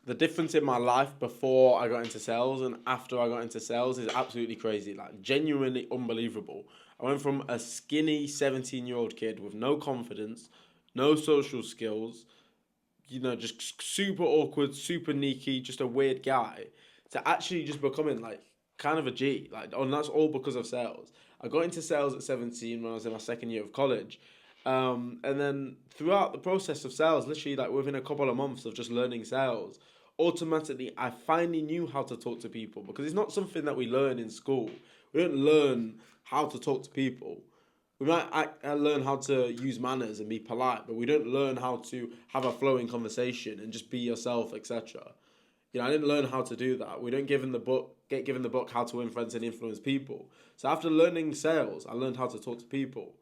the difference in my life before I got into sales and after I got into sales is absolutely crazy. Like, genuinely unbelievable. I went from a skinny 17-year-old kid with no confidence, no social skills, just super awkward, super neaky, just a weird guy, to actually just becoming like kind of a G. Like, and that's all because of sales. I got into sales at 17 when I was in my second year of college. And then throughout the process of sales, literally like within a couple of months of just learning sales, automatically I finally knew how to talk to people because it's not something that we learn in school. We don't learn how to talk to people. We might learn how to use manners and be polite, but we don't learn how to have a flowing conversation and just be yourself, etc. I didn't learn how to do that. We don't get given the book How to Win Friends and Influence People. So after learning sales, I learned how to talk to people.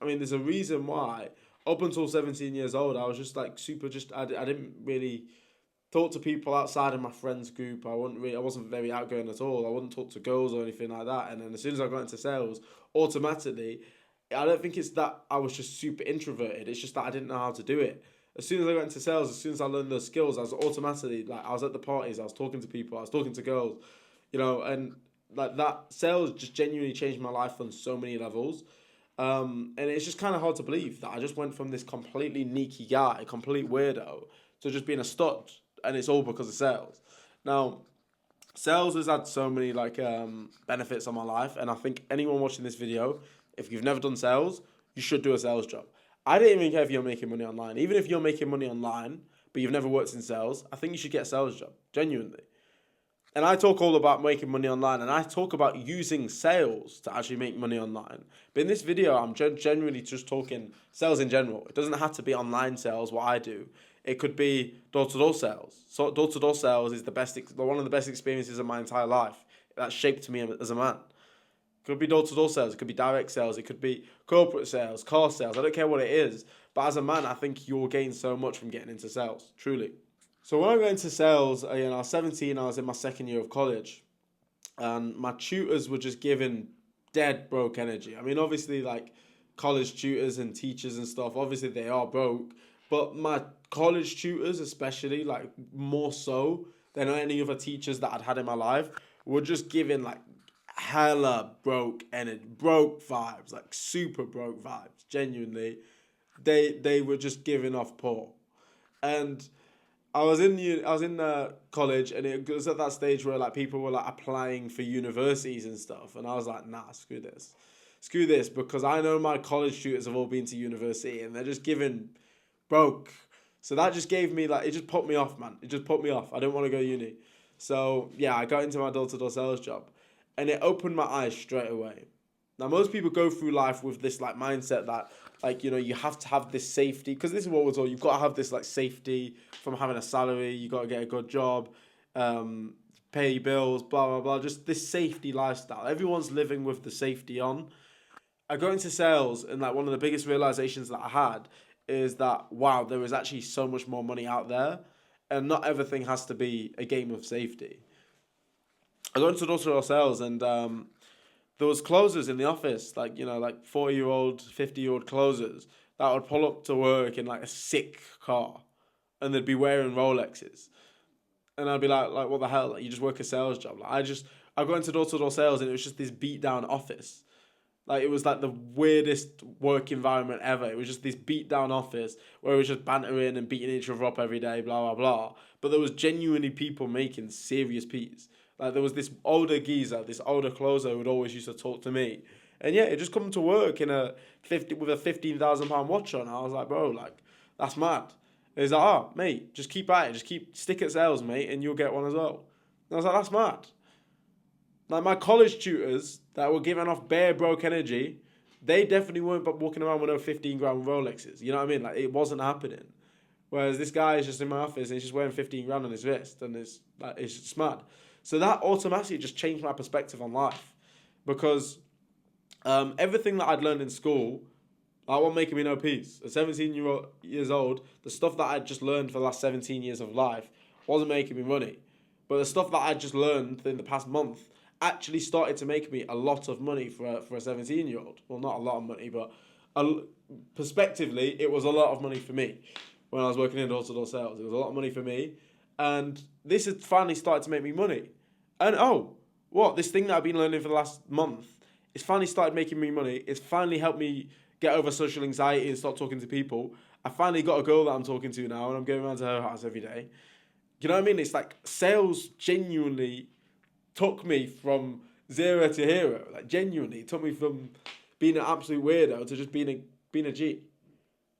I mean, there's a reason why up until 17 years old, I was just like super. I didn't really talk to people outside of my friends group. I wasn't very outgoing at all. I wouldn't talk to girls or anything like that. And then as soon as I got into sales, automatically, I don't think it's that I was just super introverted. It's just that I didn't know how to do it. As soon as I got into sales, as soon as I learned those skills, I was automatically like I was at the parties, I was talking to people, I was talking to girls, and like that sales just genuinely changed my life on so many levels. And it's just kind of hard to believe that I just went from this completely neaky guy, complete weirdo, to just being a stud, and it's all because of sales. Now, sales has had so many benefits on my life, and I think anyone watching this video, if you've never done sales, you should do a sales job. I don't even care if you're making money online. Even if you're making money online, but you've never worked in sales, I think you should get a sales job, genuinely. And I talk all about making money online, and I talk about using sales to actually make money online. But in this video, I'm generally just talking sales in general. It doesn't have to be online sales, what I do. It could be door-to-door sales. So door-to-door sales is one of the best experiences of my entire life. That shaped me as a man. It could be door-to-door sales. It could be direct sales. It could be corporate sales, car sales. I don't care what it is. But as a man, I think you'll gain so much from getting into sales, truly. So when I got into sales, I was 17, I was in my second year of college, and my tutors were just giving dead broke energy. I mean, obviously, like college tutors and teachers and stuff, obviously they are broke, but my college tutors, especially, like more so than any other teachers that I'd had in my life, were just giving like hella broke energy, broke vibes, like super broke vibes. Genuinely, they were just giving off poor, and I was in college, and it was at that stage where like people were like applying for universities and stuff, and I was like, nah, screw this, because I know my college tutors have all been to university, and they're just giving broke. So that just gave me like it just put me off, man. It just put me off. I didn't want to go uni. So yeah, I got into my door-to-door sales job, and it opened my eyes straight away. Now most people go through life with this like mindset that you have to have this safety, because this is what we're told. You've got to have this like safety from having a salary. You got to get a good job, pay your bills, blah blah blah. Just this safety lifestyle. Everyone's living with the safety on. I got into sales, and like one of the biggest realizations that I had is that wow, there is actually so much more money out there, and not everything has to be a game of safety. I got into door-to-door sales, and there was closers in the office, like 40-year-old, 50-year-old closers that would pull up to work in like a sick car, and they'd be wearing Rolexes, and I'd be like what the hell? Like, you just work a sales job. I got into door-to-door sales, and it was just this beat down office. Like, it was like the weirdest work environment ever. It was just this beat down office where it was just bantering and beating each other up every day, blah, blah, blah. But there was genuinely people making serious peas. Like, there was this older geezer, this older closer who would always used to talk to me. And yeah, it just come to work with a £15,000 watch on. I was like, bro, like, that's mad. And he's like, oh, mate, just keep at it. Stick at sales, mate, and you'll get one as well. And I was like, that's mad. Like, my college tutors that were giving off bare broke energy, they definitely weren't walking around with no 15 grand Rolexes. You know what I mean? Like, it wasn't happening. Whereas this guy is just in my office and he's just wearing 15 grand on his wrist, and it's just mad. So that automatically just changed my perspective on life, because everything that I'd learned in school, I wasn't making me no peace. At 17 years old, the stuff that I'd just learned for the last 17 years of life wasn't making me money. But the stuff that I'd just learned in the past month actually started to make me a lot of money for a 17-year-old. Well, not a lot of money, but prospectively, it was a lot of money for me when I was working in door-to-door sales. It was a lot of money for me. And this has finally started to make me money. And this thing that I've been learning for the last month, it's finally started making me money. It's finally helped me get over social anxiety and start talking to people. I finally got a girl that I'm talking to now, and I'm going around to her house every day. You know what I mean? It's like sales genuinely took me from zero to hero. Like genuinely, it took me from being an absolute weirdo to just being a G.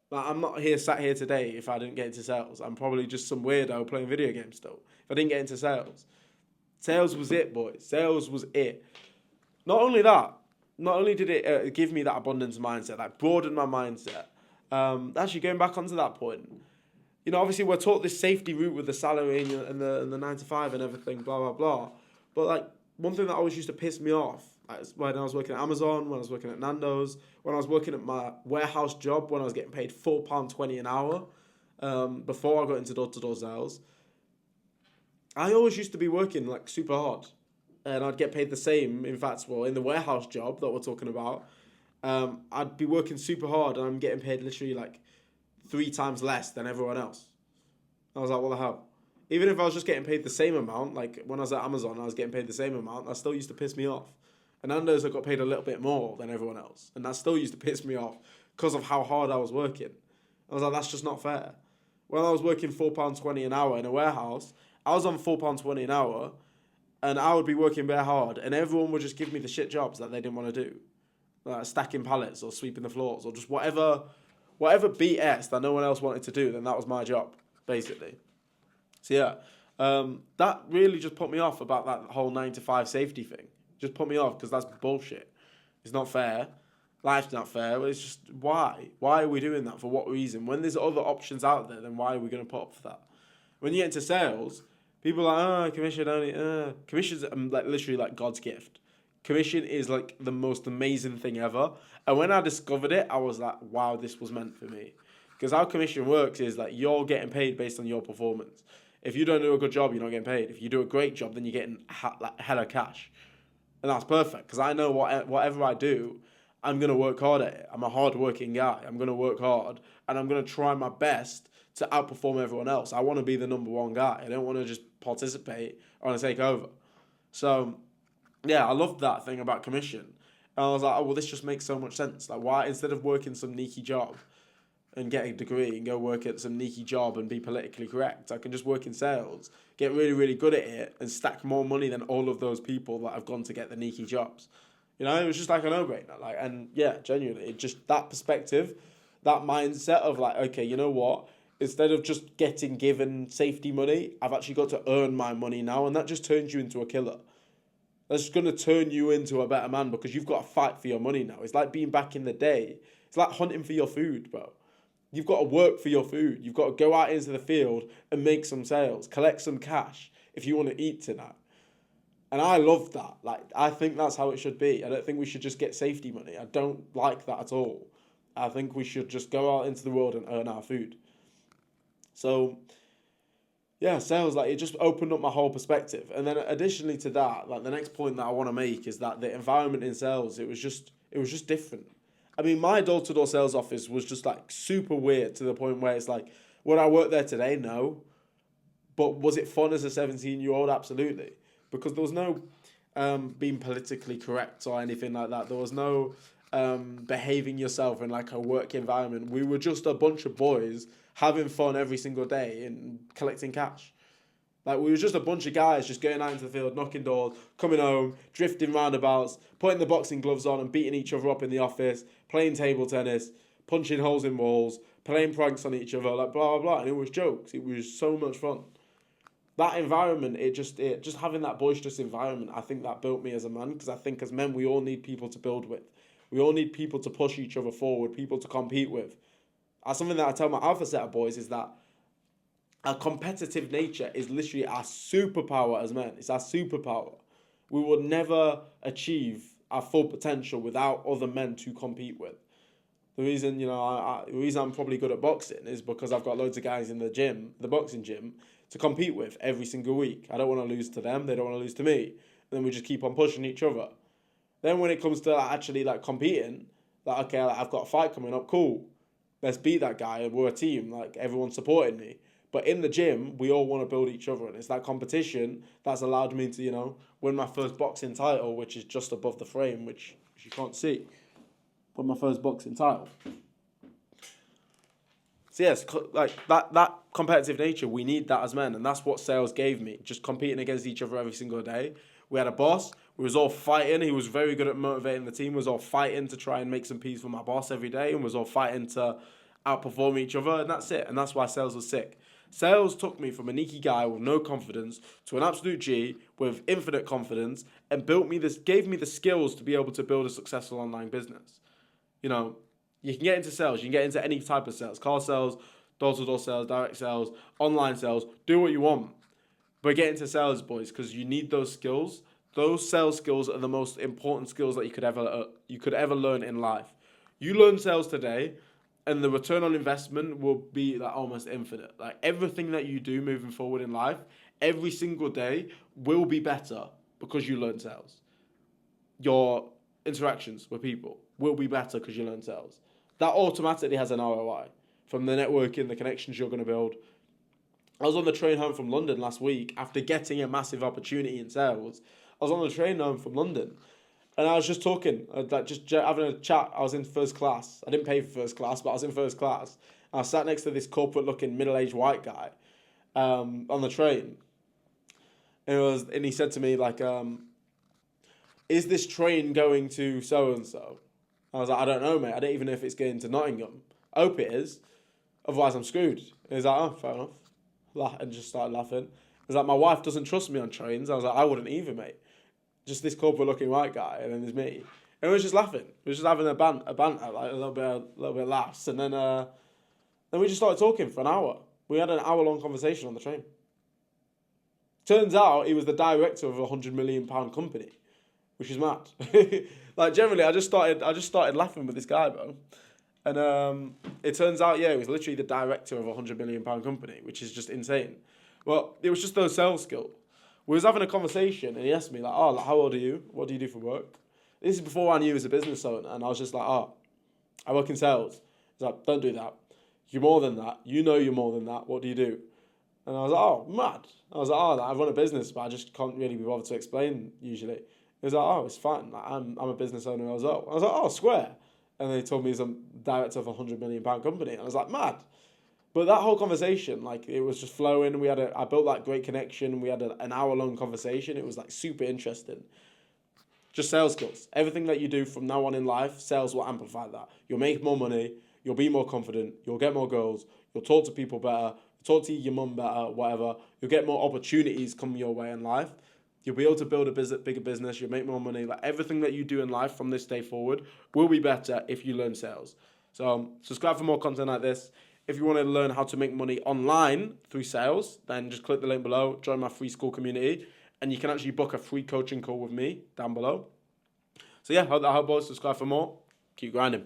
Like, I'm not sat here today if I didn't get into sales. I'm probably just some weirdo playing video games still. If I didn't get into sales. Sales was it, boys. Sales was it. Not only did it give me that abundance mindset, like broaden my mindset. Actually, going back onto that point, obviously we're taught this safety route with the salary and the 9 to 5 and everything, blah, blah, blah. But like one thing that always used to piss me off, like, when I was working at Amazon, when I was working at Nando's, when I was working at my warehouse job, when I was getting paid £4.20 an hour, before I got into door-to-door sales, I always used to be working like super hard, and I'd get paid the same. In fact, in the warehouse job that we're talking about, I'd be working super hard, and I'm getting paid literally like 3 times less than everyone else. I was like, what the hell? Even if I was just getting paid the same amount, like when I was at Amazon, I was getting paid the same amount, that still used to piss me off. And Nando's, I got paid a little bit more than everyone else, and that still used to piss me off because of how hard I was working. I was like, that's just not fair. When I was working £4.20 an hour in a warehouse, I was on £4.20 an hour, and I would be working very hard, and everyone would just give me the shit jobs that they didn't want to do, like stacking pallets or sweeping the floors or just whatever BS that no one else wanted to do. Then that was my job, basically. So yeah, that really just put me off about that whole 9 to 5 safety thing. Just put me off because that's bullshit. It's not fair. Life's not fair. It's just why? Why are we doing that? For what reason? When there's other options out there, then why are we going to put up for that? When you get into sales, people are like, commission only. Commission's like literally like God's gift. Commission is like the most amazing thing ever. And when I discovered it, I was like, wow, this was meant for me. Because how commission works is like you're getting paid based on your performance. If you don't do a good job, you're not getting paid. If you do a great job, then you're getting hella cash. And that's perfect because I know whatever I do, I'm going to work hard at it. I'm a hard-working guy. I'm going to work hard, and I'm going to try my best to outperform everyone else. I want to be the number one guy. I don't want to just participate. I want to take over. So, yeah, I loved that thing about commission. And I was like, this just makes so much sense. Like, why, instead of working some sneaky job and get a degree and go work at some sneaky job and be politically correct, I can just work in sales, get really, really good at it, and stack more money than all of those people that have gone to get the sneaky jobs. It was just like a no-brainer. Like, and yeah, genuinely, it just that perspective, that mindset of like, okay, you know what? Instead of just getting given safety money, I've actually got to earn my money now, and that just turns you into a killer. That's going to turn you into a better man because you've got to fight for your money now. It's like being back in the day. It's like hunting for your food, bro. You've got to work for your food. You've got to go out into the field and make some sales, collect some cash if you want to eat tonight. And I love that. Like, I think that's how it should be. I don't think we should just get safety money. I don't like that at all. I think we should just go out into the world and earn our food. So, yeah, sales, like, it just opened up my whole perspective. And then additionally to that, like, the next point that I want to make is that the environment in sales, it was just different. I mean, my door-to-door sales office was just, like, super weird to the point where it's like, would I work there today? No. But was it fun as a 17-year-old? Absolutely. Because there was no being politically correct or anything like that. There was no behaving yourself in like a work environment. We were just a bunch of boys having fun every single day and collecting cash. Like, we were just a bunch of guys just going out into the field, knocking doors, coming home, drifting roundabouts, putting the boxing gloves on and beating each other up in the office, playing table tennis, punching holes in walls, playing pranks on each other, like blah, blah, blah. And it was jokes. It was so much fun. That environment, it just having that boisterous environment, I think that built me as a man, because I think as men, we all need people to build with. We all need people to push each other forward, people to compete with. Something that I tell my alpha set of boys is that our competitive nature is literally our superpower as men. It's our superpower. We will never achieve our full potential without other men to compete with. The reason, the reason I'm probably good at boxing is because I've got loads of guys in the gym, the boxing gym, to compete with every single week. I don't want to lose to them. They don't want to lose to me. And then we just keep on pushing each other. Then when it comes to actually like competing, like, okay, I've got a fight coming up, cool. Let's beat that guy. We're a team. Like, everyone's supporting me. But in the gym, we all want to build each other. And it's that competition that's allowed me to, win my first boxing title, which is just above the frame, which you can't see. Won my first boxing title. So yes, like that competitive nature, we need that as men, and that's what sales gave me. Just competing against each other every single day. We had a boss. We was all fighting. He was very good at motivating the team. We was all fighting to try and make some peace for my boss every day, and was all fighting to outperform each other, and that's it. And that's why sales was sick. Sales took me from a sneaky guy with no confidence to an absolute G with infinite confidence, and gave me the skills to be able to build a successful online business. You can get into sales. You can get into any type of sales. Car sales, door-to-door sales, direct sales, online sales. Do what you want. But get into sales, boys, because you need those skills. Those sales skills are the most important skills that you could ever learn in life. You learn sales today, and the return on investment will be like almost infinite. Like everything that you do moving forward in life, every single day will be better because you learn sales. Your interactions with people will be better because you learn sales. That automatically has an ROI from the networking, the connections you're going to build. I was on the train home from London last week after getting a massive opportunity in sales. I was on the train home from London, and I was just talking, just having a chat. I was in first class. I didn't pay for first class, but I was in first class. I sat next to this corporate-looking middle-aged white guy on the train. And he said to me, like, is this train going to so-and-so? I was like, I don't know, mate. I don't even know if it's going to Nottingham. I hope it is. Otherwise, I'm screwed. And he's like, oh, fair enough. And just started laughing. He's like, my wife doesn't trust me on trains. I was like, I wouldn't either, mate. Just this corporate-looking white guy, and then there's me. And we was just laughing. We was just having a banter, like a little bit laughs. And then we just started talking for an hour. We had an hour-long conversation on the train. Turns out he was the director of a £100 million company, which is mad. Like generally, I just started laughing with this guy, bro. And it turns out, yeah, he was literally the director of a £100 million company, which is just insane. Well, it was just those sales skills. We was having a conversation, and he asked me, like, oh, like, how old are you? What do you do for work? This is before I knew he was a business owner, and I was just like, oh, I work in sales. He's like, don't do that. You're more than that. You know you're more than that. What do you do? And I was like, oh, mad. I was like, oh, I run a business, but I just can't really be bothered to explain usually. He was like, oh, it's fine. Like, I'm a business owner as well. I was like, oh, square. And they told me he's a director of a £100 million company. And I was like, mad. But that whole conversation, like, it was just flowing. I built that great connection. We had an hour-long conversation. It was, like, super interesting. Just sales skills. Everything that you do from now on in life, sales will amplify that. You'll make more money. You'll be more confident. You'll get more girls. You'll talk to people better. Talk to your mum better, whatever. You'll get more opportunities come your way in life. You'll be able to build a bigger business. You'll make more money. Like, everything that you do in life from this day forward will be better if you learn sales. So subscribe for more content like this. If you want to learn how to make money online through sales, then just click the link below, join my free school community, and you can actually book a free coaching call with me down below. So yeah, I hope both subscribe for more. Keep grinding.